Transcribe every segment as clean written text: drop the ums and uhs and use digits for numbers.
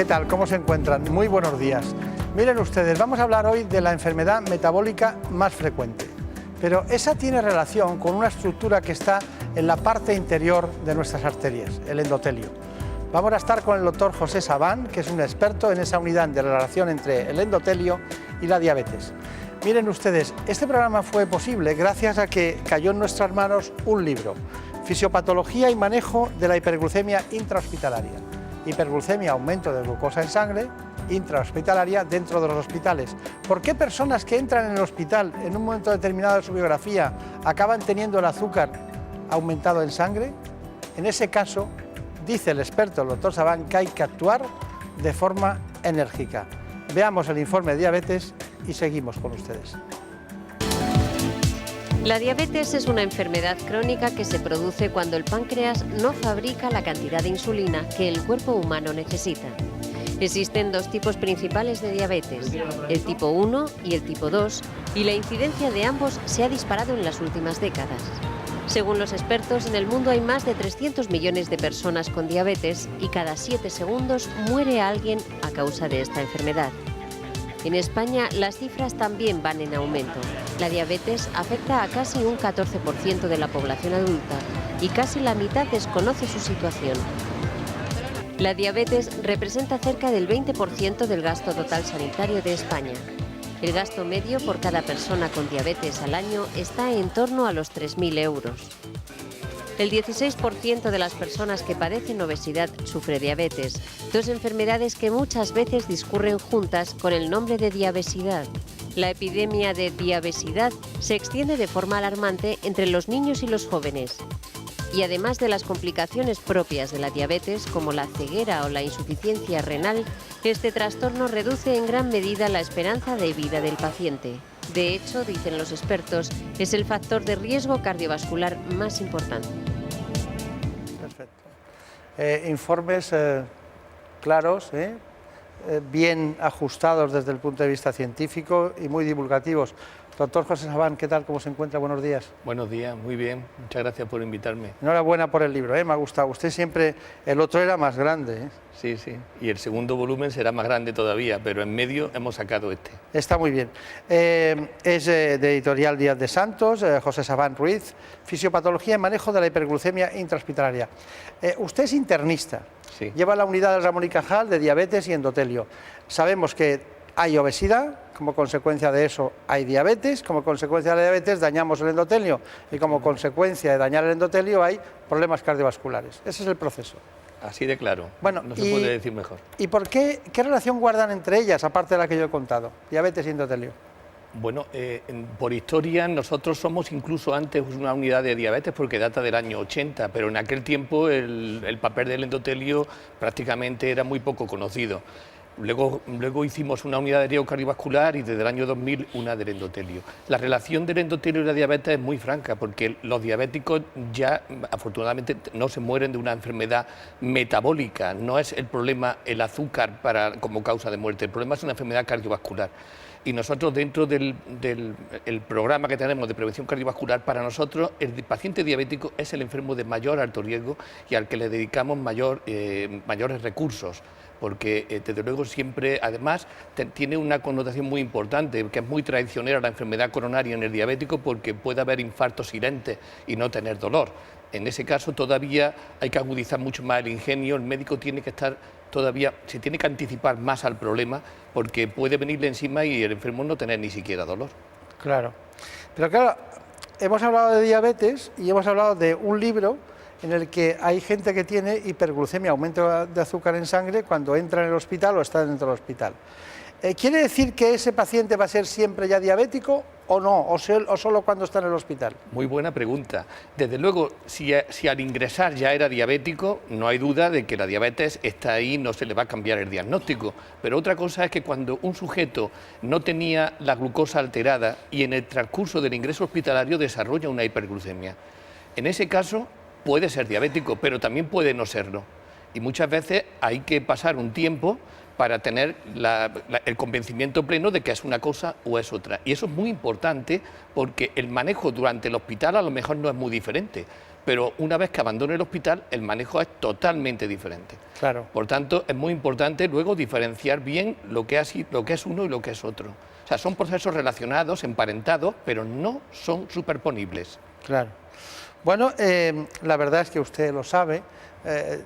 ¿Qué tal? ¿Cómo se encuentran? Muy buenos días. Miren ustedes, vamos a hablar hoy de la enfermedad metabólica más frecuente, pero esa tiene relación con una estructura que está en la parte interior de nuestras arterias, el endotelio. Vamos a estar con el doctor José Sabán, que es un experto en esa unidad de relación entre el endotelio y la diabetes. Miren ustedes, este programa fue posible gracias a que cayó en nuestras manos un libro, Fisiopatología y manejo de la hiperglucemia intrahospitalaria. Hiperglucemia, aumento de glucosa en sangre, intrahospitalaria dentro de los hospitales. ¿Por qué personas que entran en el hospital en un momento determinado de su biografía acaban teniendo el azúcar aumentado en sangre? En ese caso, dice el experto, el doctor Sabán, que hay que actuar de forma enérgica. Veamos el informe de diabetes y seguimos con ustedes. La diabetes es una enfermedad crónica que se produce cuando el páncreas no fabrica la cantidad de insulina que el cuerpo humano necesita. Existen dos tipos principales de diabetes, el tipo 1 y el tipo 2, y la incidencia de ambos se ha disparado en las últimas décadas. Según los expertos, en el mundo hay más de 300 millones de personas con diabetes y cada 7 segundos muere alguien a causa de esta enfermedad. En España las cifras también van en aumento. La diabetes afecta a casi un 14% de la población adulta y casi la mitad desconoce su situación. La diabetes representa cerca del 20% del gasto total sanitario de España. El gasto medio por cada persona con diabetes al año está en torno a los 3.000 euros. El 16% de las personas que padecen obesidad sufre diabetes, dos enfermedades que muchas veces discurren juntas con el nombre de diabesidad. La epidemia de diabesidad se extiende de forma alarmante entre los niños y los jóvenes. Y además de las complicaciones propias de la diabetes, como la ceguera o la insuficiencia renal, este trastorno reduce en gran medida la esperanza de vida del paciente. De hecho, dicen los expertos, es el factor de riesgo cardiovascular más importante. Perfecto. Informes claros, bien ajustados desde el punto de vista científico y muy divulgativos. Doctor José Sabán, ¿qué tal? ¿Cómo se encuentra? Buenos días. Buenos días, muy bien. Muchas gracias por invitarme. Enhorabuena por el libro, me ha gustado. Usted siempre, el otro era más grande. Sí, sí. Y el segundo volumen será más grande todavía, pero en medio hemos sacado este. Está muy bien. Es de Editorial Díaz de Santos, José Sabán Ruiz, Fisiopatología y manejo de la hiperglucemia intrahospitalaria. Usted es internista. Sí. Lleva la unidad del Ramón y Cajal de diabetes y endotelio. Sabemos que hay obesidad, como consecuencia de eso hay diabetes, como consecuencia de la diabetes dañamos el endotelio y como consecuencia de dañar el endotelio hay problemas cardiovasculares. Ese es el proceso. Así de claro, bueno, no se puede decir mejor. ¿Y por qué relación guardan entre ellas, aparte de la que yo he contado, diabetes y endotelio? Bueno, por historia nosotros somos incluso antes una unidad de diabetes porque data del año 80, pero en aquel tiempo el papel del endotelio prácticamente era muy poco conocido. Luego hicimos una unidad de riesgo cardiovascular y desde el año 2000 una del endotelio. La relación del endotelio y la diabetes es muy franca porque los diabéticos ya afortunadamente no se mueren de una enfermedad metabólica, no es el problema el azúcar como causa de muerte, el problema es una enfermedad cardiovascular. Y nosotros dentro del programa que tenemos de prevención cardiovascular, para nosotros el paciente diabético es el enfermo de mayor alto riesgo y al que le dedicamos mayores recursos. Porque desde luego siempre, además, tiene una connotación muy importante, que es muy traicionera la enfermedad coronaria en el diabético porque puede haber infartos silentes y no tener dolor. En ese caso todavía hay que agudizar mucho más el ingenio, el médico tiene que estar todavía, se tiene que anticipar más al problema porque puede venirle encima y el enfermo no tener ni siquiera dolor. Claro, pero claro, hemos hablado de diabetes y hemos hablado de un libro en el que hay gente que tiene hiperglucemia, aumento de azúcar en sangre cuando entra en el hospital o está dentro del hospital. ¿Quiere decir que ese paciente va a ser siempre ya diabético o no, o solo cuando está en el hospital? Muy buena pregunta. Desde luego, si al ingresar ya era diabético, no hay duda de que la diabetes está ahí, no se le va a cambiar el diagnóstico. Pero otra cosa es que cuando un sujeto no tenía la glucosa alterada y en el transcurso del ingreso hospitalario desarrolla una hiperglucemia. En ese caso puede ser diabético, pero también puede no serlo. Y muchas veces hay que pasar un tiempo para tener el convencimiento pleno de que es una cosa o es otra. Y eso es muy importante porque el manejo durante el hospital a lo mejor no es muy diferente, pero una vez que abandone el hospital, el manejo es totalmente diferente. Claro. Por tanto, es muy importante luego diferenciar bien lo que es uno y lo que es otro. O sea, son procesos relacionados, emparentados, pero no son superponibles. Claro. Bueno, la verdad es que usted lo sabe.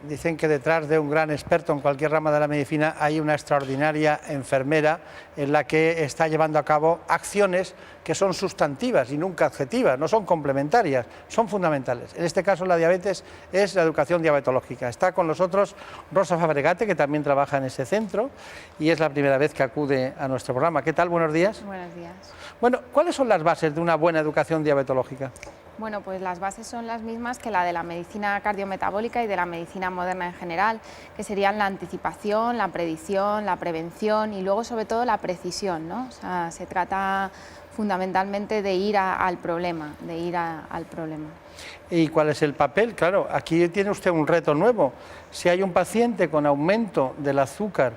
Dicen que detrás de un gran experto en cualquier rama de la medicina hay una extraordinaria enfermera en la que está llevando a cabo acciones que son sustantivas y nunca adjetivas, no son complementarias, son fundamentales. En este caso la diabetes es la educación diabetológica. Está con nosotros Rosa Fabregate, que también trabaja en ese centro y es la primera vez que acude a nuestro programa. ¿Qué tal? Buenos días. Buenos días. Bueno, ¿cuáles son las bases de una buena educación diabetológica? Bueno, pues las bases son las mismas que la de la medicina cardiometabólica y de la medicina moderna en general, que serían la anticipación, la predicción, la prevención y luego sobre todo la precisión, ¿no? O sea, se trata fundamentalmente de ir al problema, ¿Y cuál es el papel? Claro, aquí tiene usted un reto nuevo. Si hay un paciente con aumento del azúcar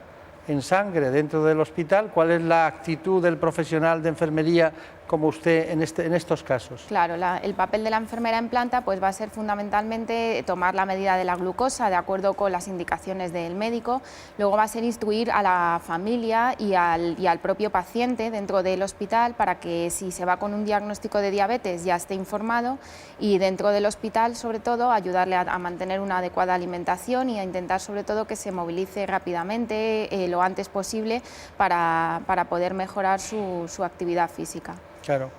en sangre dentro del hospital, ¿cuál es la actitud del profesional de enfermería como usted en estos casos? Claro, el papel de la enfermera en planta pues va a ser fundamentalmente tomar la medida de la glucosa de acuerdo con las indicaciones del médico, luego va a ser instruir a la familia y al propio paciente dentro del hospital para que si se va con un diagnóstico de diabetes ya esté informado y dentro del hospital sobre todo ayudarle a mantener una adecuada alimentación y a intentar sobre todo que se movilice rápidamente lo antes posible para poder mejorar su actividad física. Claro.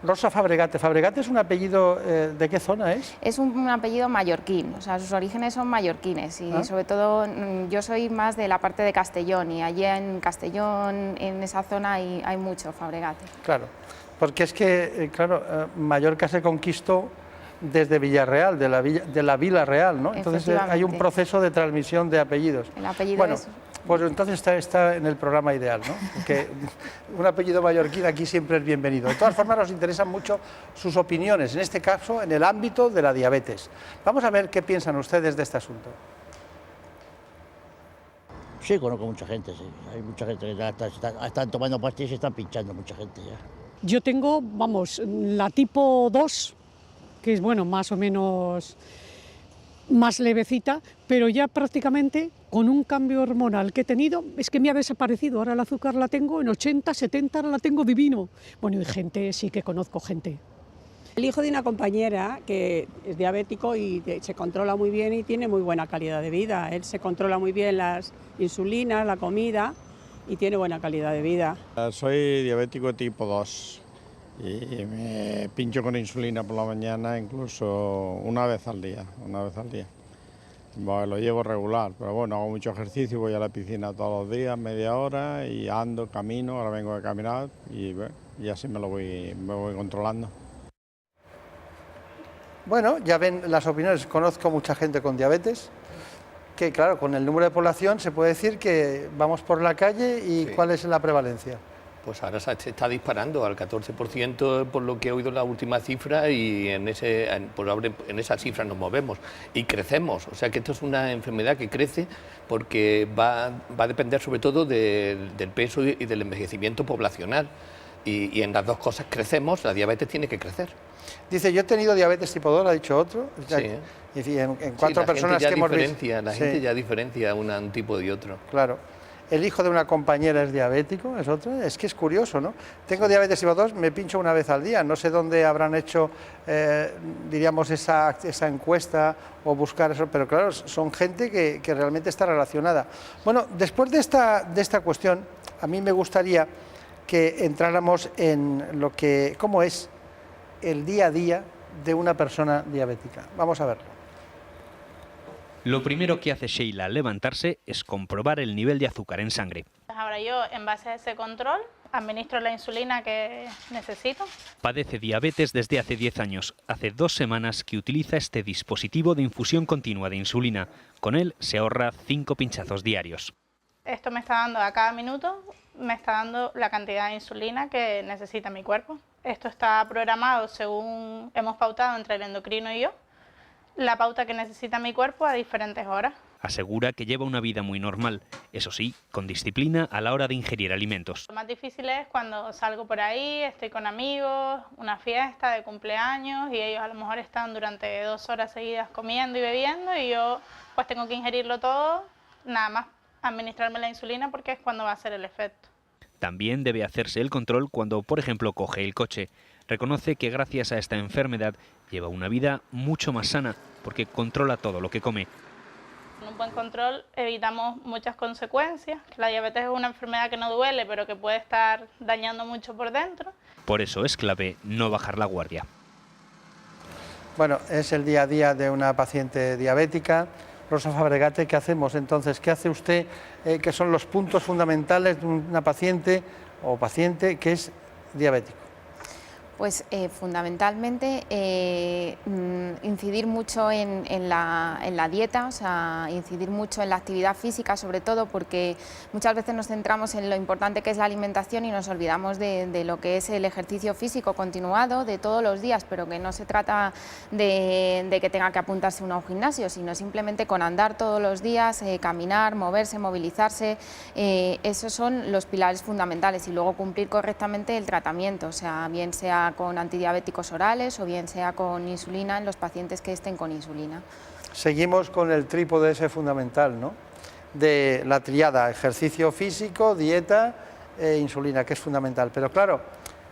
Rosa Fabregate. ¿Fabregate es un apellido de qué zona es? Es un apellido mallorquín, o sea, sus orígenes son mallorquines y sobre todo yo soy más de la parte de Castellón y allí en Castellón, en esa zona hay mucho Fabregate. Claro, porque es que, Mallorca se conquistó desde Villarreal, de la Vila Real, ¿no? Entonces hay un proceso de transmisión de apellidos. El apellido bueno, es... Pues entonces está en el programa ideal, ¿no? Porque un apellido mallorquín aquí siempre es bienvenido. De todas formas nos interesan mucho sus opiniones, en este caso en el ámbito de la diabetes. Vamos a ver qué piensan ustedes de este asunto. Sí, conozco mucha gente, sí. Hay mucha gente que ya están tomando pastillas y están pinchando, mucha gente ya. Yo tengo, vamos, la tipo 2, que es, bueno, más o menos más levecita, pero ya prácticamente con un cambio hormonal que he tenido, es que me ha desaparecido. Ahora el azúcar la tengo en 80, 70, ahora la tengo divino. Bueno, y gente, sí que conozco gente. El hijo de una compañera que es diabético y se controla muy bien y tiene muy buena calidad de vida. Él se controla muy bien las insulinas, la comida y tiene buena calidad de vida. Soy diabético tipo 2 y me pincho con insulina por la mañana incluso una vez al día. Bueno, lo llevo regular, pero bueno, hago mucho ejercicio, voy a la piscina todos los días, media hora y ando, camino, ahora vengo de caminar y bueno, y así me voy controlando. Bueno, ya ven las opiniones, conozco mucha gente con diabetes, que claro, con el número de población se puede decir que vamos por la calle y sí. ¿Cuál es la prevalencia? Pues ahora se está disparando al 14% por lo que he oído la última cifra y en esa cifra nos movemos y crecemos. O sea que esto es una enfermedad que crece porque va a depender sobre todo del peso y del envejecimiento poblacional. Y en las dos cosas crecemos, la diabetes tiene que crecer. Dice, yo he tenido diabetes tipo 2, ha dicho otro. Sí. Y en 4 personas que hemos visto. La gente ya diferencia un tipo de otro. Claro. El hijo de una compañera es diabético, es otro. Es que es curioso, ¿no? Tengo diabetes tipo 2, me pincho una vez al día. No sé dónde habrán hecho, diríamos, esa encuesta o buscar eso, pero claro, son gente que realmente está relacionada. Bueno, después de esta cuestión, a mí me gustaría que entráramos en cómo es el día a día de una persona diabética. Vamos a verlo. Lo primero que hace Sheila al levantarse es comprobar el nivel de azúcar en sangre. Ahora yo, en base a ese control, administro la insulina que necesito. Padece diabetes desde hace 10 años. Hace 2 semanas que utiliza este dispositivo de infusión continua de insulina. Con él se ahorra 5 pinchazos diarios. Esto me está dando a cada minuto, me está dando la cantidad de insulina que necesita mi cuerpo. Esto está programado según hemos pautado entre el endocrino y yo, la pauta que necesita mi cuerpo a diferentes horas. Asegura que lleva una vida muy normal, eso sí, con disciplina a la hora de ingerir alimentos. Lo más difícil es cuando salgo por ahí, estoy con amigos, una fiesta de cumpleaños y ellos a lo mejor están durante 2 horas seguidas comiendo y bebiendo y yo pues tengo que ingerirlo todo, nada más administrarme la insulina porque es cuando va a hacer el efecto. También debe hacerse el control cuando, por ejemplo, coge el coche. Reconoce que gracias a esta enfermedad lleva una vida mucho más sana porque controla todo lo que come. Con un buen control evitamos muchas consecuencias, que la diabetes es una enfermedad que no duele pero que puede estar dañando mucho por dentro. Por eso es clave no bajar la guardia. Bueno, es el día a día de una paciente diabética. Rosa Fabregate, ¿qué hacemos entonces? ¿Qué hace usted? ¿Qué son los puntos fundamentales de una paciente o paciente que es diabético? Pues fundamentalmente incidir mucho en la dieta, o sea, incidir mucho en la actividad física, sobre todo porque muchas veces nos centramos en lo importante que es la alimentación y nos olvidamos de lo que es el ejercicio físico continuado de todos los días, pero que no se trata de que tenga que apuntarse uno a un gimnasio, sino simplemente con andar todos los días, caminar, moverse, movilizarse, esos son los pilares fundamentales y luego cumplir correctamente el tratamiento, o sea, bien sea con antidiabéticos orales o bien sea con insulina en los pacientes que estén con insulina. Seguimos con el trípode ese fundamental, ¿no? De la triada, ejercicio físico, dieta e insulina, que es fundamental. Pero claro,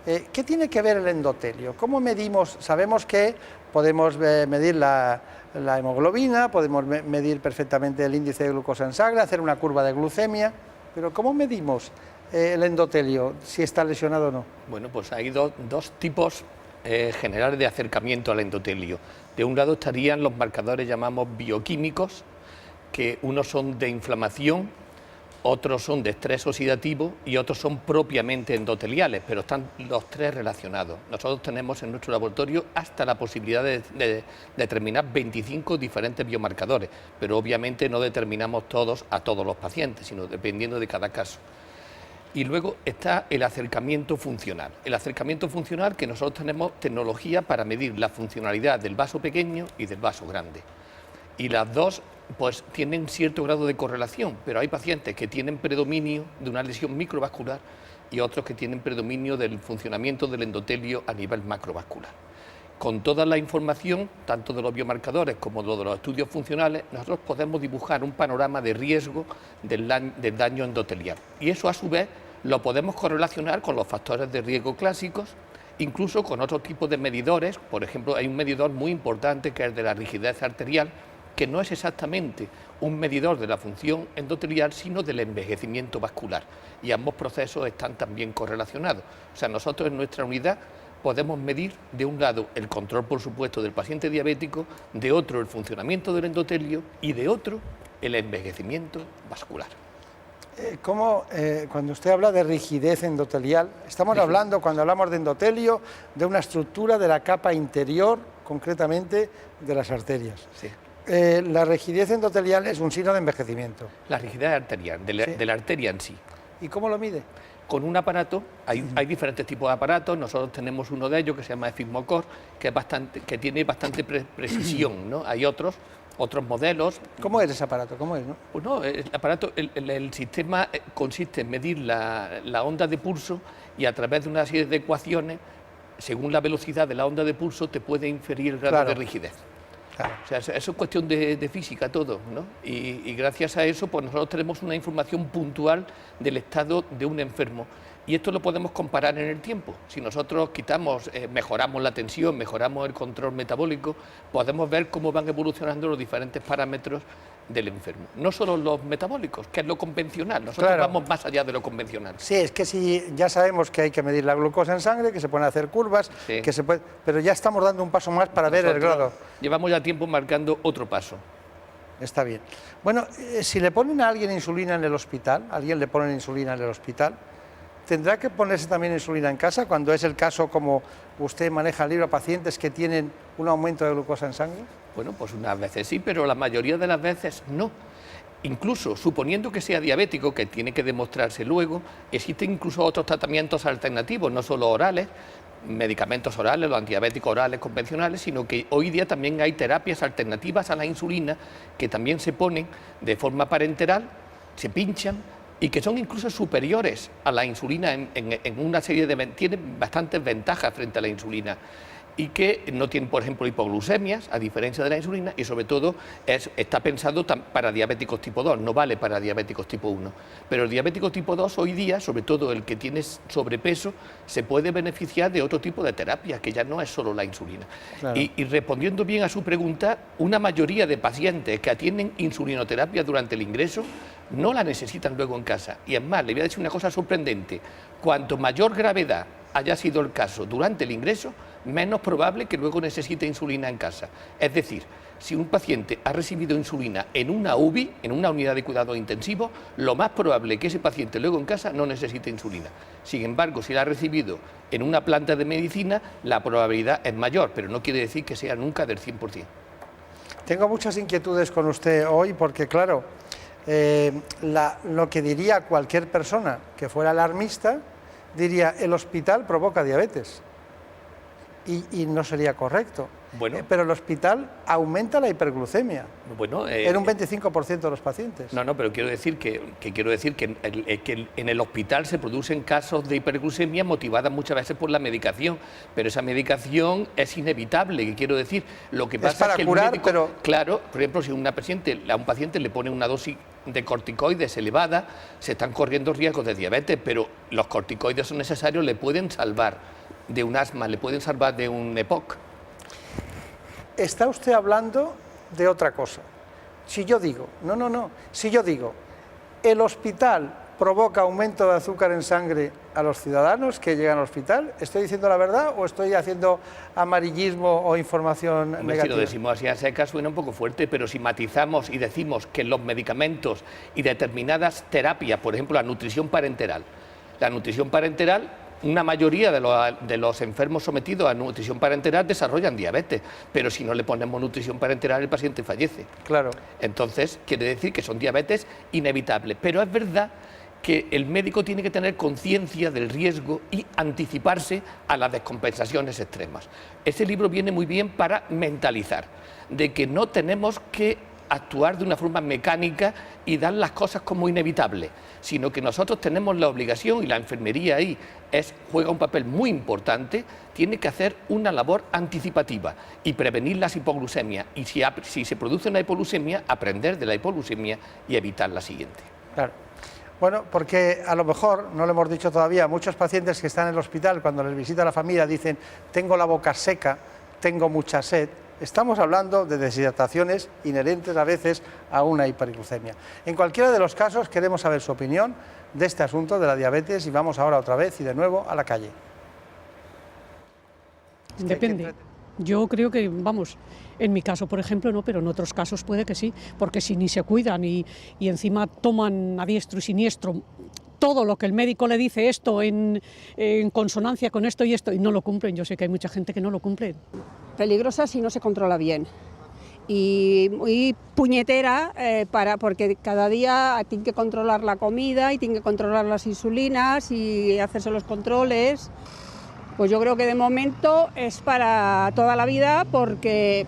¿qué tiene que ver el endotelio? ¿Cómo medimos? Sabemos que podemos medir la hemoglobina, podemos medir perfectamente el índice de glucosa en sangre, hacer una curva de glucemia, pero ¿cómo medimos el endotelio, si está lesionado o no? Bueno, pues hay dos tipos generales de acercamiento al endotelio. De un lado estarían los marcadores llamamos bioquímicos, que unos son de inflamación, otros son de estrés oxidativo y otros son propiamente endoteliales, pero están los tres relacionados. Nosotros tenemos en nuestro laboratorio hasta la posibilidad de determinar 25 diferentes biomarcadores, pero obviamente no determinamos todos a todos los pacientes, sino dependiendo de cada caso. Y luego está el acercamiento funcional. El acercamiento funcional, que nosotros tenemos tecnología para medir la funcionalidad del vaso pequeño y del vaso grande. Y las dos pues tienen cierto grado de correlación, pero hay pacientes que tienen predominio de una lesión microvascular y otros que tienen predominio del funcionamiento del endotelio a nivel macrovascular. Con toda la información, tanto de los biomarcadores como de los estudios funcionales, nosotros podemos dibujar un panorama de riesgo del daño endotelial. Y eso, a su vez, lo podemos correlacionar con los factores de riesgo clásicos, incluso con otros tipos de medidores. Por ejemplo, hay un medidor muy importante que es el de la rigidez arterial, que no es exactamente un medidor de la función endotelial, sino del envejecimiento vascular. Y ambos procesos están también correlacionados. O sea, nosotros en nuestra unidad podemos medir, de un lado, el control, por supuesto, del paciente diabético, de otro, el funcionamiento del endotelio y de otro, el envejecimiento vascular. Cuando usted habla de rigidez endotelial, estamos hablando, cuando hablamos de endotelio, de una estructura de la capa interior, concretamente de las arterias. Sí. La rigidez endotelial es un signo de envejecimiento. La rigidez arterial, de la arteria en sí. ¿Y cómo lo mide? Con un aparato, hay diferentes tipos de aparatos, nosotros tenemos uno de ellos que se llama Efismocor, que tiene bastante precisión, ¿no? Hay otros modelos. ¿Cómo es ese aparato? ¿Cómo es, no? Pues no, el aparato, el sistema consiste en medir la onda de pulso y a través de una serie de ecuaciones, según la velocidad de la onda de pulso, te puede inferir el grado de rigidez. Claro. O sea, eso es cuestión de física todo, ¿no? Y gracias a eso, pues nosotros tenemos una información puntual del estado de un enfermo. Y esto lo podemos comparar en el tiempo. Si nosotros mejoramos la tensión, mejoramos el control metabólico, podemos ver cómo van evolucionando los diferentes parámetros del enfermo. No solo los metabólicos, que es lo convencional, nosotros vamos más allá de lo convencional. Sí, es que si ya sabemos que hay que medir la glucosa en sangre, que se pueden hacer curvas, sí, pero ya estamos dando un paso más para ver el grado. Llevamos ya tiempo marcando otro paso. Está bien. Bueno, si le ponen a alguien insulina en el hospital, ¿tendrá que ponerse también insulina en casa cuando es el caso, como usted maneja el libro, a pacientes que tienen un aumento de glucosa en sangre? Bueno, pues unas veces sí, pero la mayoría de las veces no. Incluso suponiendo que sea diabético, que tiene que demostrarse luego, existen incluso otros tratamientos alternativos, no solo orales, medicamentos orales, los antidiabéticos orales convencionales, sino que hoy día también hay terapias alternativas a la insulina que también se ponen de forma parenteral, se pinchan y que son incluso superiores a la insulina en una serie de... tienen bastantes ventajas frente a la insulina y que no tienen, por ejemplo, hipoglucemias, a diferencia de la insulina, y sobre todo está pensado para diabéticos tipo 2, no vale para diabéticos tipo 1. Pero el diabético tipo 2 hoy día, sobre todo el que tiene sobrepeso, se puede beneficiar de otro tipo de terapia, que ya no es solo la insulina. Claro. Y respondiendo bien a su pregunta, una mayoría de pacientes que atienden insulinoterapia durante el ingreso no la necesitan luego en casa. Y es más, le voy a decir una cosa sorprendente, cuanto mayor gravedad haya sido el caso durante el ingreso, menos probable que luego necesite insulina en casa. Es decir, si un paciente ha recibido insulina en una UBI, en una unidad de cuidado intensivo, lo más probable es que ese paciente luego en casa no necesite insulina. Sin embargo, si la ha recibido en una planta de medicina, la probabilidad es mayor, pero no quiere decir que sea nunca del 100%. Tengo muchas inquietudes con usted hoy porque, claro, lo que diría cualquier persona que fuera alarmista, diría, el hospital provoca diabetes. Y no sería correcto. Bueno, pero el hospital aumenta la hiperglucemia bueno, en un 25% de los pacientes. No, pero quiero decir que en el hospital se producen casos de hiperglucemia motivadas muchas veces por la medicación, pero esa medicación es inevitable, que quiero decir, lo que pasa es que curar, el médico, pero... claro, por ejemplo, si a un paciente le pone una dosis de corticoides elevada, se están corriendo riesgos de diabetes, pero los corticoides son necesarios, le pueden salvar de un asma, le pueden salvar de un EPOC. Está usted hablando de otra cosa. Si yo digo, si yo digo, el hospital provoca aumento de azúcar en sangre a los ciudadanos que llegan al hospital, ¿estoy diciendo la verdad o estoy haciendo amarillismo o información negativa? Si lo decimos así a secas suena un poco fuerte, pero si matizamos y decimos que los medicamentos y determinadas terapias, por ejemplo la nutrición parenteral, una mayoría de los enfermos sometidos a nutrición parenteral desarrollan diabetes, pero si no le ponemos nutrición parenteral el paciente fallece. Claro. Entonces, quiere decir que son diabetes inevitables, pero es verdad que el médico tiene que tener conciencia del riesgo y anticiparse a las descompensaciones extremas. Ese libro viene muy bien para mentalizar, de que no tenemos que actuar de una forma mecánica y dar las cosas como inevitables, sino que nosotros tenemos la obligación, y la enfermería ahí juega un papel muy importante, tiene que hacer una labor anticipativa y prevenir las hipoglucemias, y si se produce una hipoglucemia, aprender de la hipoglucemia y evitar la siguiente. Claro. Bueno, porque a lo mejor, no lo hemos dicho todavía, muchos pacientes que están en el hospital, cuando les visita la familia, dicen, tengo la boca seca, tengo mucha sed. Estamos hablando de deshidrataciones inherentes a veces a una hiperglucemia. En cualquiera de los casos queremos saber su opinión de este asunto de la diabetes y vamos ahora otra vez y de nuevo a la calle. Depende. Yo creo que, vamos, en mi caso, por ejemplo, no, pero en otros casos puede que sí, porque si ni se cuidan y encima toman a diestro y siniestro todo lo que el médico le dice, esto en consonancia con esto y no lo cumplen. Yo sé que hay mucha gente que no lo cumple. Peligrosa si no se controla bien y muy puñetera porque cada día tiene que controlar la comida y tiene que controlar las insulinas y hacerse los controles. Pues yo creo que de momento es para toda la vida, porque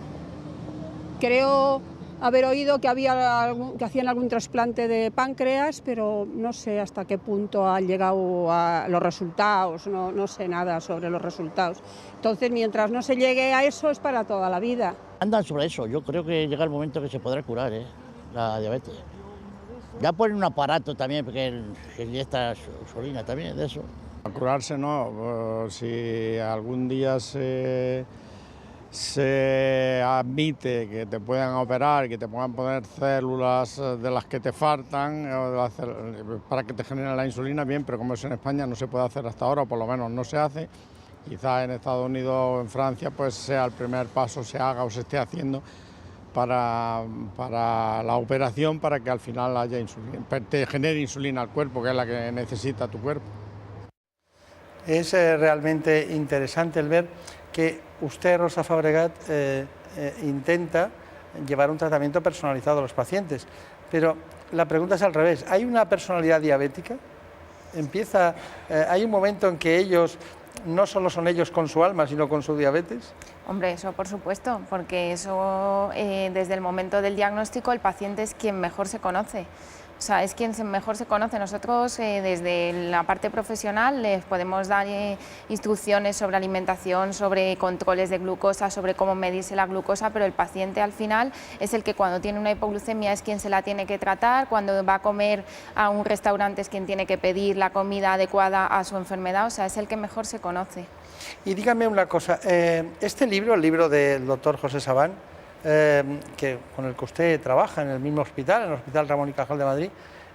creo haber oído que hacían algún trasplante de páncreas, pero no sé hasta qué punto han llegado a los resultados, no sé nada sobre los resultados. Entonces, mientras no se llegue a eso, es para toda la vida. Andan sobre eso, yo creo que llega el momento que se podrá curar la diabetes. Ya ponen un aparato también, porque inyecta insulina también, de eso. A curarse no, si algún día se admite que te puedan operar, que te puedan poner células de las que te faltan para que te generen la insulina, bien, pero como es en España no se puede hacer hasta ahora, o por lo menos no se hace. Quizás en Estados Unidos o en Francia pues sea el primer paso, se haga o se esté haciendo para la operación, para que al final haya insulina, te genere insulina al cuerpo, que es la que necesita tu cuerpo. Es realmente interesante el ver que usted, Rosa Fabregat, intenta llevar un tratamiento personalizado a los pacientes, pero la pregunta es al revés. ¿Hay una personalidad diabética? ¿Hay un momento en que ellos no solo son ellos con su alma, sino con su diabetes? Hombre, eso por supuesto, porque eso desde el momento del diagnóstico el paciente es quien mejor se conoce. O sea, es quien mejor se conoce. Nosotros desde la parte profesional les podemos dar instrucciones sobre alimentación, sobre controles de glucosa, sobre cómo medirse la glucosa, pero el paciente al final es el que cuando tiene una hipoglucemia es quien se la tiene que tratar, cuando va a comer a un restaurante es quien tiene que pedir la comida adecuada a su enfermedad, o sea, es el que mejor se conoce. Y dígame una cosa, este libro, el libro del doctor José Sabán, con el que usted trabaja en el mismo hospital, en el Hospital Ramón y Cajal de Madrid,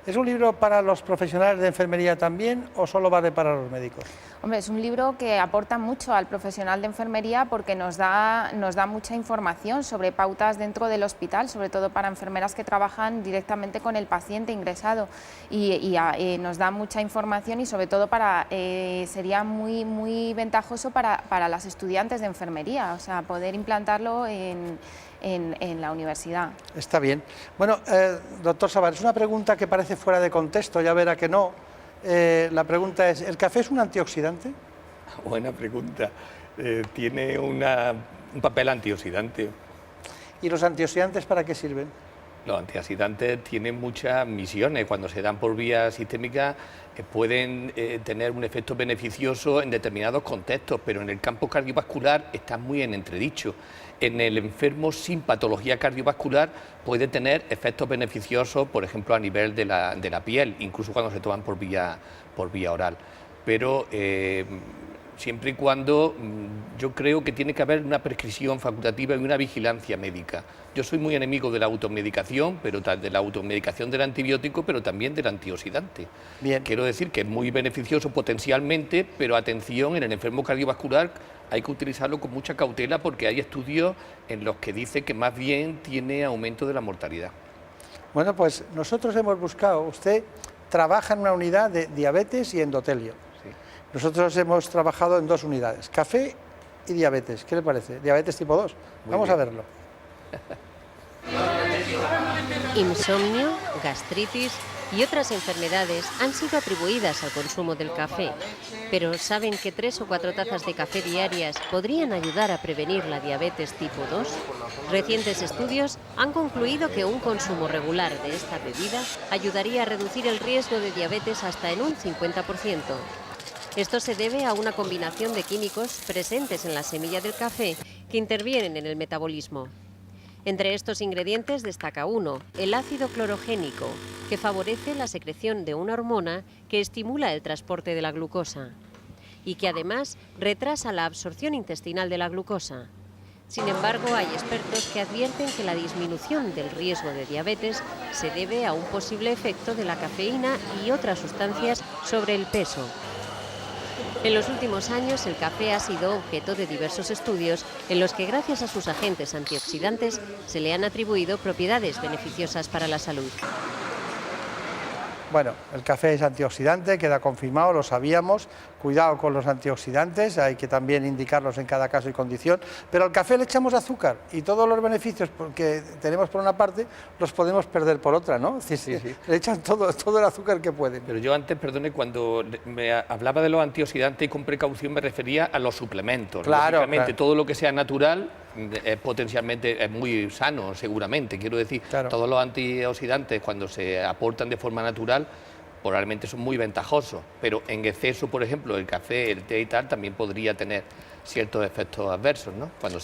¿es un libro para los profesionales de enfermería también o solo vale para los médicos? Hombre, es un libro que aporta mucho al profesional de enfermería porque nos da mucha información sobre pautas dentro del hospital, sobre todo para enfermeras que trabajan directamente con el paciente ingresado y nos da mucha información y sobre todo sería muy ventajoso para las estudiantes de enfermería, o sea, poder implantarlo en la universidad. Está bien. Bueno, doctor Sabán, es una pregunta que parece fuera de contexto, ya verá que no. La pregunta es, ¿el café es un antioxidante? Buena pregunta. Tiene un papel antioxidante. ¿Y los antioxidantes para qué sirven? Los antioxidantes tienen muchas misiones. Cuando se dan por vía sistémica pueden tener un efecto beneficioso en determinados contextos, pero en el campo cardiovascular está muy en entredicho. En el enfermo sin patología cardiovascular puede tener efectos beneficiosos, por ejemplo, a nivel de la piel, incluso cuando se toman por vía oral. Pero siempre y cuando yo creo que tiene que haber una prescripción facultativa y una vigilancia médica. Yo soy muy enemigo de la automedicación, pero de la automedicación del antibiótico, pero también del antioxidante. Bien. Quiero decir que es muy beneficioso potencialmente, pero atención, en el enfermo cardiovascular hay que utilizarlo con mucha cautela porque hay estudios en los que dice que más bien tiene aumento de la mortalidad. Bueno, pues nosotros hemos buscado, usted trabaja en una unidad de diabetes y endotelio. Sí. Nosotros hemos trabajado en 2 unidades, café y diabetes. ¿Qué le parece? Diabetes tipo 2. Vamos a verlo. Insomnio, gastritis y otras enfermedades han sido atribuidas al consumo del café, pero ¿saben que 3 o 4 tazas de café diarias podrían ayudar a prevenir la diabetes tipo 2? Recientes estudios han concluido que un consumo regular de esta bebida ayudaría a reducir el riesgo de diabetes hasta en un 50%. Esto se debe a una combinación de químicos presentes en la semilla del café que intervienen en el metabolismo. Entre estos ingredientes destaca uno, el ácido clorogénico, que favorece la secreción de una hormona que estimula el transporte de la glucosa y que además retrasa la absorción intestinal de la glucosa. Sin embargo, hay expertos que advierten que la disminución del riesgo de diabetes se debe a un posible efecto de la cafeína y otras sustancias sobre el peso. En los últimos años, el café ha sido objeto de diversos estudios en los que, gracias a sus agentes antioxidantes, se le han atribuido propiedades beneficiosas para la salud. Bueno, el café es antioxidante, queda confirmado, lo sabíamos. Cuidado con los antioxidantes, hay que también indicarlos en cada caso y condición. Pero al café le echamos azúcar y todos los beneficios que tenemos por una parte los podemos perder por otra, ¿no? Es decir, sí. Le echan todo el azúcar que pueden. Pero yo antes, perdone, cuando me hablaba de los antioxidantes y con precaución me refería a los suplementos. Claro, lógicamente, claro. Todo lo que sea natural potencialmente es muy sano, seguramente. Quiero decir, claro. Todos los antioxidantes cuando se aportan de forma natural probablemente son muy ventajosos, pero en exceso, por ejemplo, el café, el té y tal, también podría tener ciertos efectos adversos, ¿no? Cuando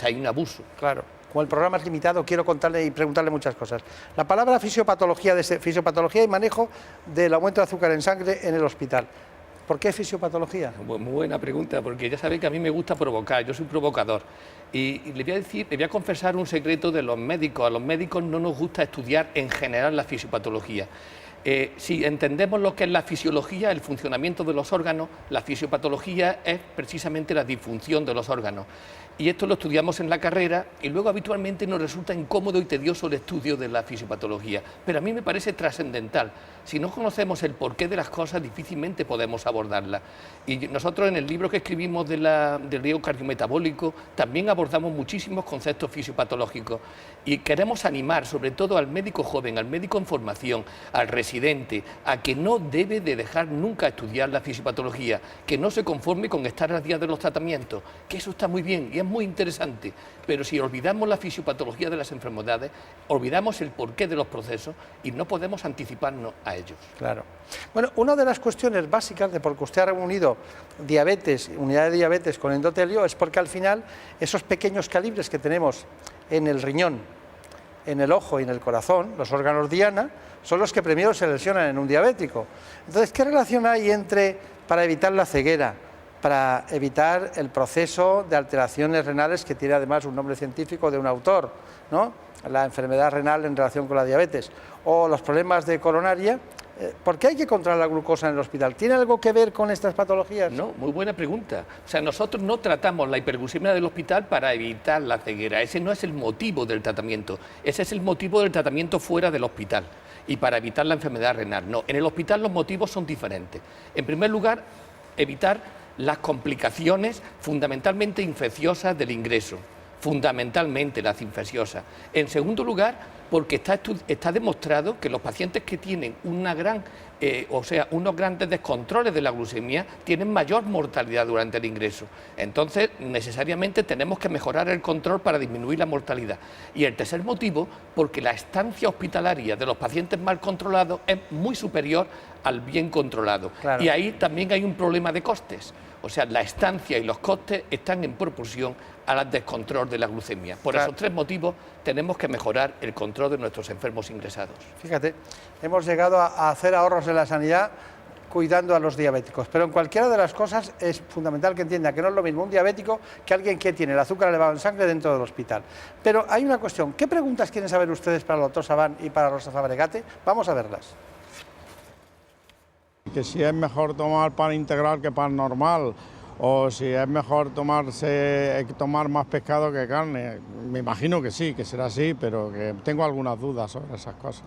hay un abuso. Claro. Como el programa es limitado, quiero contarle y preguntarle muchas cosas. La palabra fisiopatología y manejo del aumento de azúcar en sangre en el hospital. ¿Por qué fisiopatología? Muy buena pregunta, porque ya sabéis que a mí me gusta provocar, yo soy provocador. Y le voy a confesar un secreto de los médicos. A los médicos no nos gusta estudiar en general la fisiopatología. Si entendemos lo que es la fisiología, el funcionamiento de los órganos, la fisiopatología es precisamente la disfunción de los órganos. y esto lo estudiamos en la carrera y luego habitualmente nos resulta incómodo y tedioso el estudio de la fisiopatología, pero a mí me parece trascendental. Si no conocemos el porqué de las cosas, difícilmente podemos abordarlas. Y nosotros en el libro que escribimos del riesgo cardiometabólico también abordamos muchísimos conceptos fisiopatológicos y queremos animar sobre todo al médico joven, al médico en formación, al residente, a que no debe de dejar nunca estudiar la fisiopatología, que no se conforme con estar al día de los tratamientos, que eso está muy bien y es muy interesante, pero si olvidamos la fisiopatología de las enfermedades, olvidamos el porqué de los procesos y no podemos anticiparnos a ellos. Claro. Bueno, una de las cuestiones básicas de por qué usted ha reunido diabetes, unidad de diabetes con endotelio, es porque al final esos pequeños calibres que tenemos en el riñón, en el ojo y en el corazón, los órganos diana, son los que primero se lesionan en un diabético. Entonces, ¿qué relación hay entre, para evitar la ceguera, para evitar el proceso de alteraciones renales, que tiene además un nombre científico de un autor, ¿no?, la enfermedad renal en relación con la diabetes, o los problemas de coronaria? ¿Por qué hay que controlar la glucosa en el hospital? ¿Tiene algo que ver con estas patologías? No, muy buena pregunta. O sea, nosotros no tratamos la hiperglucemia del hospital para evitar la ceguera. Ese no es el motivo del tratamiento. Ese es el motivo del tratamiento fuera del hospital y para evitar la enfermedad renal. No, en el hospital los motivos son diferentes. En primer lugar, evitar las complicaciones fundamentalmente infecciosas del ingreso. Fundamentalmente las infecciosas. En segundo lugar, porque está demostrado que los pacientes que tienen unos grandes descontroles de la glucemia tienen mayor mortalidad durante el ingreso. Entonces, necesariamente tenemos que mejorar el control para disminuir la mortalidad. Y el tercer motivo, porque la estancia hospitalaria de los pacientes mal controlados es muy superior al bien controlado. Claro. Y ahí también hay un problema de costes. O sea, la estancia y los costes están en proporción al descontrol de la glucemia. Por esos tres motivos tenemos que mejorar el control de nuestros enfermos ingresados. Fíjate, hemos llegado a hacer ahorros en la sanidad cuidando a los diabéticos, pero en cualquiera de las cosas es fundamental que entienda que no es lo mismo un diabético que alguien que tiene el azúcar elevado en sangre dentro del hospital. Pero hay una cuestión, ¿qué preguntas quieren saber ustedes para el doctor Sabán y para Rosa Fabregate? Vamos a verlas. Que si es mejor tomar pan integral que pan normal, o si es mejor tomar más pescado que carne. Me imagino que sí, que será así, pero que tengo algunas dudas sobre esas cosas.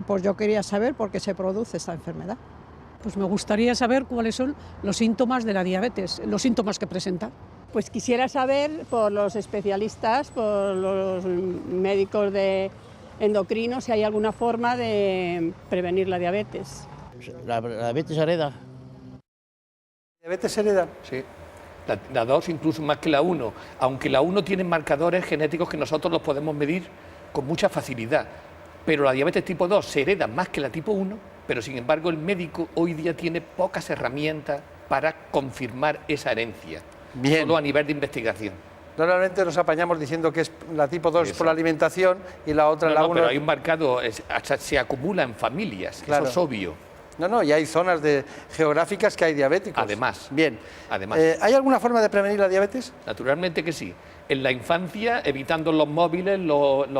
Pues yo quería saber por qué se produce esta enfermedad. Pues me gustaría saber cuáles son los síntomas de la diabetes, los síntomas que presenta. Pues quisiera saber por los especialistas, por los médicos de endocrinos, si hay alguna forma de prevenir la diabetes. La diabetes hereda. ¿La diabetes hereda? Sí. La 2 incluso más que la 1, aunque la 1 tiene marcadores genéticos que nosotros los podemos medir con mucha facilidad, pero la diabetes tipo 2 se hereda más que la tipo 1, pero sin embargo el médico hoy día tiene pocas herramientas para confirmar esa herencia, solo a nivel de investigación. Normalmente nos apañamos diciendo que es la tipo 2 por la alimentación y la otra la 1... pero hay un marcado, se acumula en familias, claro. Eso es obvio. No, y hay zonas geográficas que hay diabéticos. Además. Bien. Además. ¿Hay alguna forma de prevenir la diabetes? Naturalmente que sí. En la infancia, evitando los móviles, los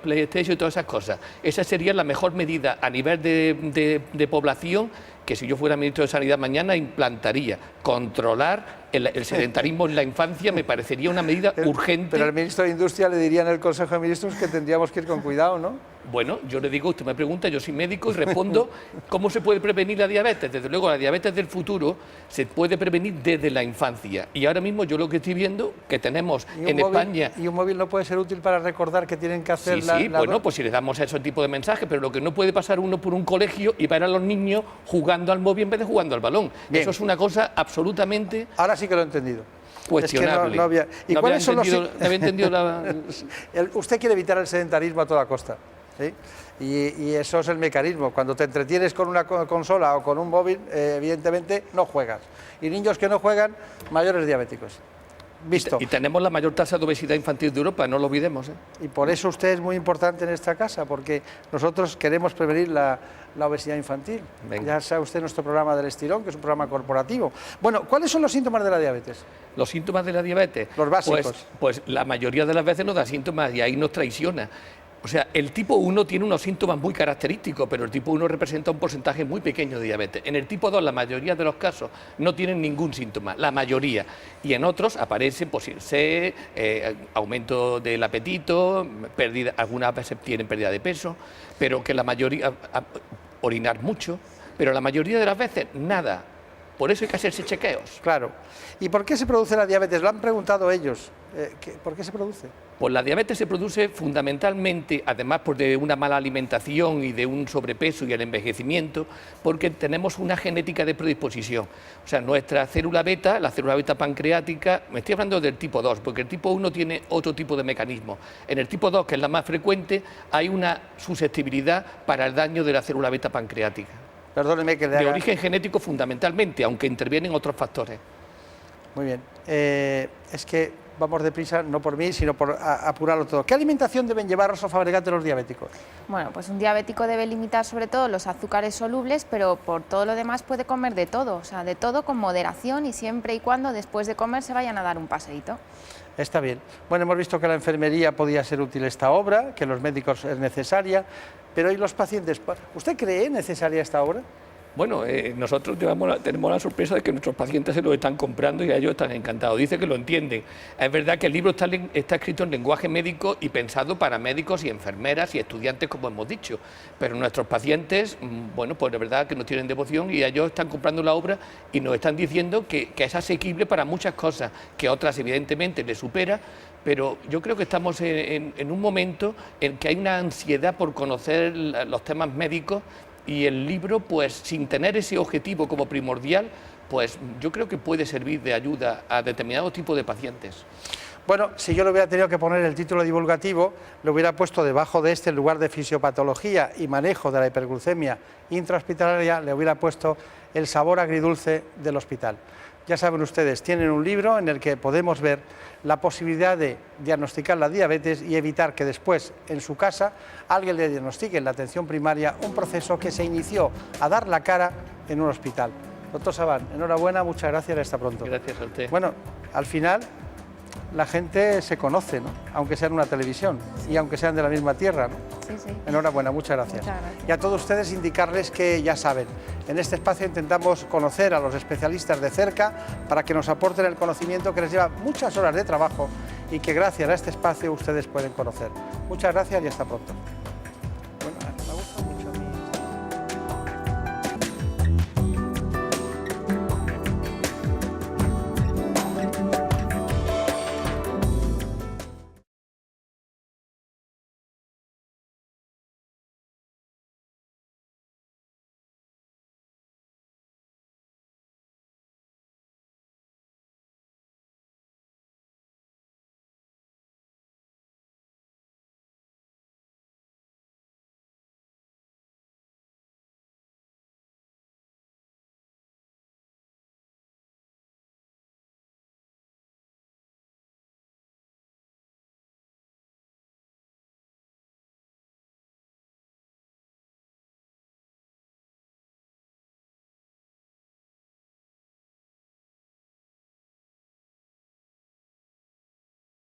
PlayStation y todas esas cosas. Esa sería la mejor medida a nivel de población que si yo fuera ministro de Sanidad mañana implantaría. Controlar el sedentarismo en la infancia me parecería una medida urgente. Pero al ministro de Industria le diría en el Consejo de Ministros que tendríamos que ir con cuidado, ¿no? Bueno, yo le digo, usted me pregunta, yo soy médico y respondo cómo se puede prevenir la diabetes. Desde luego, la diabetes del futuro se puede prevenir desde la infancia. Y ahora mismo yo lo que estoy viendo, que tenemos en España... ¿Y un móvil no puede ser útil para recordar que tienen que hacer bueno, pues si les damos ese tipo de mensajes, pero lo que no puede pasar uno por un colegio y ver a los niños jugando al móvil en vez de jugando al balón. Bien. Eso es una cosa absolutamente... Ahora sí que lo he entendido. Cuestionable. Es que no había... ¿Y cuáles son los...? No había entendido la... Usted quiere evitar el sedentarismo a toda costa. ¿Sí? Y eso es el mecanismo. Cuando te entretienes con una consola o con un móvil, evidentemente no juegas. Y niños que no juegan, mayores diabéticos. Visto. Y tenemos la mayor tasa de obesidad infantil de Europa, no lo olvidemos. Y por eso usted es muy importante en esta casa, porque nosotros queremos prevenir la obesidad infantil. Venga. Ya sabe usted nuestro programa del Estirón, que es un programa corporativo. Bueno, ¿cuáles son los síntomas de la diabetes? Los síntomas de la diabetes. Los básicos. Pues la mayoría de las veces nos da síntomas y ahí nos traiciona. O sea, el tipo 1 tiene unos síntomas muy característicos, pero el tipo 1 representa un porcentaje muy pequeño de diabetes. En el tipo 2, la mayoría de los casos no tienen ningún síntoma, la mayoría. Y en otros aparecen pues, sed, aumento del apetito, pérdida, algunas veces tienen pérdida de peso, pero que la mayoría, orinar mucho, pero la mayoría de las veces nada. Por eso hay que hacerse chequeos. Claro. ¿Y por qué se produce la diabetes? Lo han preguntado ellos. ¿Por qué se produce? Pues la diabetes se produce fundamentalmente, además por de una mala alimentación y de un sobrepeso y el envejecimiento, porque tenemos una genética de predisposición. O sea, nuestra célula beta, la célula beta pancreática, me estoy hablando del tipo 2, porque el tipo 1 tiene otro tipo de mecanismo. En el tipo 2, que es la más frecuente, hay una susceptibilidad para el daño de la célula beta pancreática. Perdóneme que le haga... De origen genético fundamentalmente, aunque intervienen otros factores. Muy bien. Es que vamos deprisa, no por mí, sino por apurarlo todo. ¿Qué alimentación deben llevar los fabricantes de los diabéticos? Bueno, pues un diabético debe limitar sobre todo los azúcares solubles, pero por todo lo demás puede comer de todo, o sea, de todo con moderación y siempre y cuando después de comer se vayan a dar un paseíto. Está bien. Bueno, hemos visto que la enfermería podía ser útil esta obra, que los médicos es necesaria, pero ¿y los pacientes? ¿Usted cree necesaria esta obra? Bueno, nosotros tenemos la sorpresa de que nuestros pacientes se lo están comprando y a ellos están encantados. Dice que lo entienden. Es verdad que el libro está escrito en lenguaje médico y pensado para médicos y enfermeras y estudiantes, como hemos dicho. Pero nuestros pacientes, bueno, pues de verdad que nos tienen devoción y ellos están comprando la obra y nos están diciendo que es asequible para muchas cosas, que otras evidentemente le supera. Pero yo creo que estamos en un momento en que hay una ansiedad por conocer los temas médicos. Y el libro, pues sin tener ese objetivo como primordial, pues yo creo que puede servir de ayuda a determinados tipos de pacientes. Bueno, si yo le hubiera tenido que poner el título divulgativo, lo hubiera puesto debajo de este, en lugar de fisiopatología y manejo de la hiperglucemia intrahospitalaria, le hubiera puesto el sabor agridulce del hospital. Ya saben ustedes, tienen un libro en el que podemos ver la posibilidad de diagnosticar la diabetes y evitar que después, en su casa, alguien le diagnostique en la atención primaria un proceso que se inició a dar la cara en un hospital. Doctor Sabán, enhorabuena, muchas gracias y hasta pronto. Gracias a usted. Bueno, al final la gente se conoce, ¿no? Aunque sea en una televisión y aunque sean de la misma tierra, ¿no? Sí, sí. Enhorabuena, muchas gracias. Muchas gracias. Y a todos ustedes indicarles que ya saben, en este espacio intentamos conocer a los especialistas de cerca para que nos aporten el conocimiento que les lleva muchas horas de trabajo y que gracias a este espacio ustedes pueden conocer. Muchas gracias y hasta pronto.